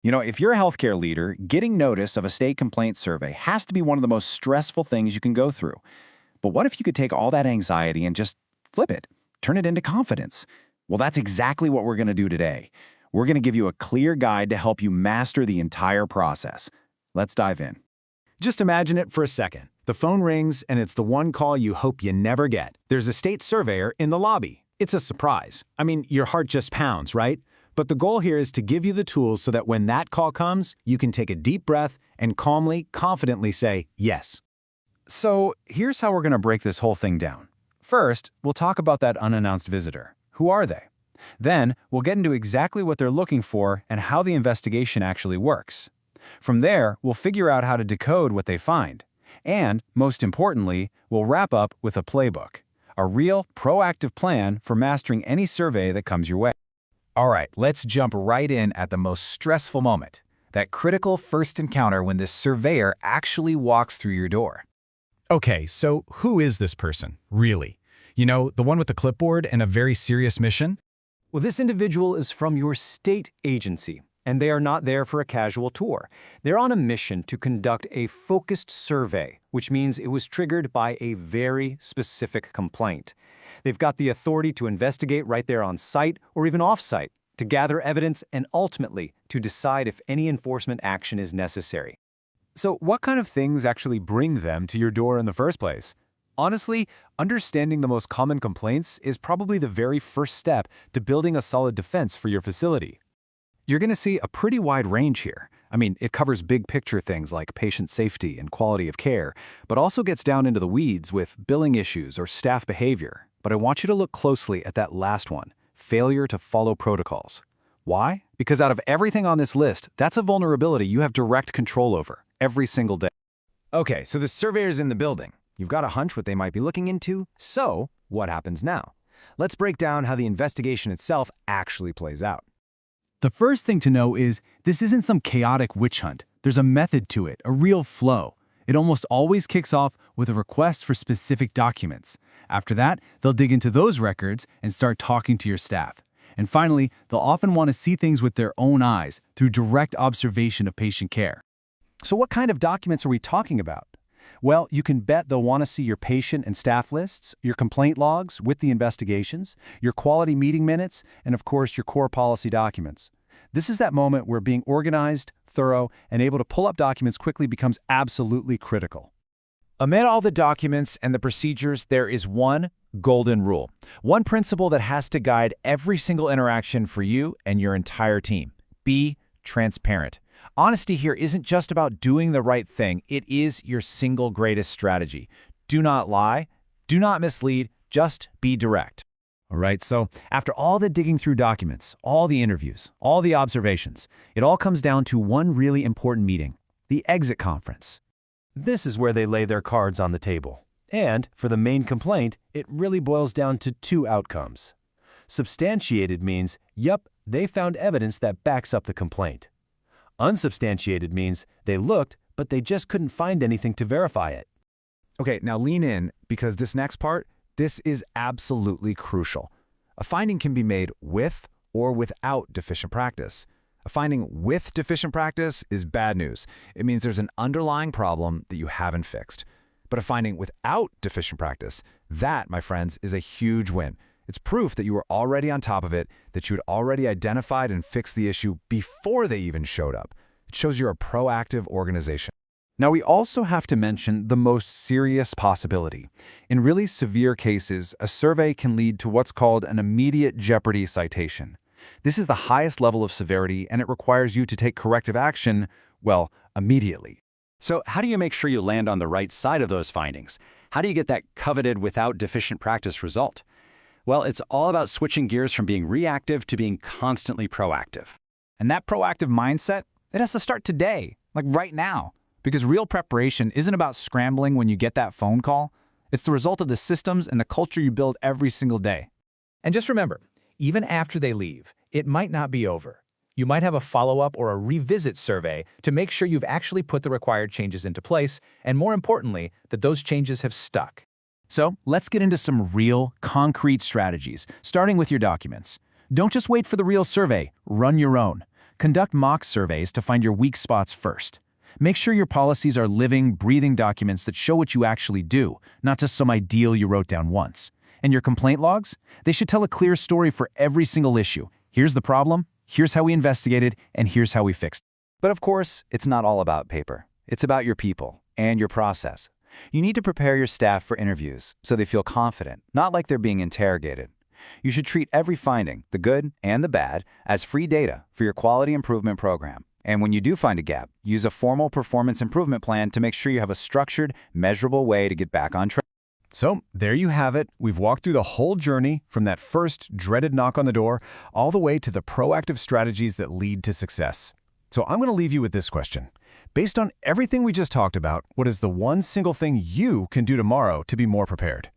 If you're a healthcare leader, getting notice of a state complaint survey has to be one of the most stressful things you can go through. But what if you could take all that anxiety and just flip it, turn it into confidence? Well, that's exactly what we're going to do today. We're going to give you a clear guide to help you master the entire process. Let's dive in. Just imagine it for a second. The phone rings, and it's the one call you hope you never get. There's a state surveyor in the lobby. It's a surprise. I mean, your heart just pounds, right? But the goal here is to give you the tools so that when that call comes, you can take a deep breath and calmly, confidently say yes. So here's how we're going to break this whole thing down. First, we'll talk about that unannounced visitor. Who are they? Then, we'll get into exactly what they're looking for and how the investigation actually works. From there, we'll figure out how to decode what they find. And, most importantly, we'll wrap up with a playbook, a real, proactive plan for mastering any survey that comes your way. All right, let's jump right in at the most stressful moment, that critical first encounter when this surveyor actually walks through your door. Okay, so who is this person, really? The one with the clipboard and a very serious mission? Well, this individual is from your state agency, and they are not there for a casual tour. They're on a mission to conduct a focused survey, which means it was triggered by a very specific complaint. They've got the authority to investigate right there on site or even off-site, to gather evidence and ultimately to decide if any enforcement action is necessary. So what kind of things actually bring them to your door in the first place? Honestly, understanding the most common complaints is probably the very first step to building a solid defense for your facility. You're going to see a pretty wide range here. I mean, it covers big picture things like patient safety and quality of care, but also gets down into the weeds with billing issues or staff behavior. But I want you to look closely at that last one, failure to follow protocols. Why? Because out of everything on this list, that's a vulnerability you have direct control over every single day. Okay, so the surveyor's in the building. You've got a hunch what they might be looking into, so what happens now? Let's break down how the investigation itself actually plays out. The first thing to know is this isn't some chaotic witch hunt. There's a method to it, a real flow. It almost always kicks off with a request for specific documents. After that, they'll dig into those records and start talking to your staff. And finally, they'll often want to see things with their own eyes through direct observation of patient care. So what kind of documents are we talking about? Well, you can bet they'll want to see your patient and staff lists, your complaint logs with the investigations, your quality meeting minutes, and of course your core policy documents. This is that moment where being organized, thorough, and able to pull up documents quickly becomes absolutely critical. Amid all the documents and the procedures, there is one golden rule, one principle that has to guide every single interaction for you and your entire team. Be transparent. Honesty here isn't just about doing the right thing, it is your single greatest strategy. Do not lie, do not mislead, just be direct. All right, so after all the digging through documents, all the interviews, all the observations, it all comes down to one really important meeting, the exit conference. This is where they lay their cards on the table. And for the main complaint, it really boils down to two outcomes. Substantiated means, yup, they found evidence that backs up the complaint. Unsubstantiated means they looked, but they just couldn't find anything to verify it. Okay, now lean in, because this next part, this is absolutely crucial. A finding can be made with or without deficient practice. A finding with deficient practice is bad news. It means there's an underlying problem that you haven't fixed. But a finding without deficient practice, that, my friends, is a huge win. It's proof that you were already on top of it, that you had already identified and fixed the issue before they even showed up. It shows you're a proactive organization. Now, we also have to mention the most serious possibility. In really severe cases, a survey can lead to what's called an immediate jeopardy citation. This is the highest level of severity, and it requires you to take corrective action, well, immediately. So how do you make sure you land on the right side of those findings? How do you get that coveted without deficient practice result? Well, it's all about switching gears from being reactive to being constantly proactive. And that proactive mindset, it has to start today, like right now. Because real preparation isn't about scrambling when you get that phone call. It's the result of the systems and the culture you build every single day. And just remember, even after they leave, it might not be over. You might have a follow-up or a revisit survey to make sure you've actually put the required changes into place, and more importantly, that those changes have stuck. So let's get into some real, concrete strategies, starting with your documents. Don't just wait for the real survey, run your own. Conduct mock surveys to find your weak spots first. Make sure your policies are living, breathing documents that show what you actually do, not just some ideal you wrote down once. And your complaint logs? They should tell a clear story for every single issue. Here's the problem, here's how we investigated, and here's how we fixed it. But of course, it's not all about paper. It's about your people and your process. You need to prepare your staff for interviews so they feel confident, not like they're being interrogated. You should treat every finding, the good and the bad, as free data for your quality improvement program. And when you do find a gap, use a formal performance improvement plan to make sure you have a structured, measurable way to get back on track. So, there you have it. We've walked through the whole journey from that first dreaded knock on the door all the way to the proactive strategies that lead to success. So I'm going to leave you with this question. Based on everything we just talked about, what is the one single thing you can do tomorrow to be more prepared?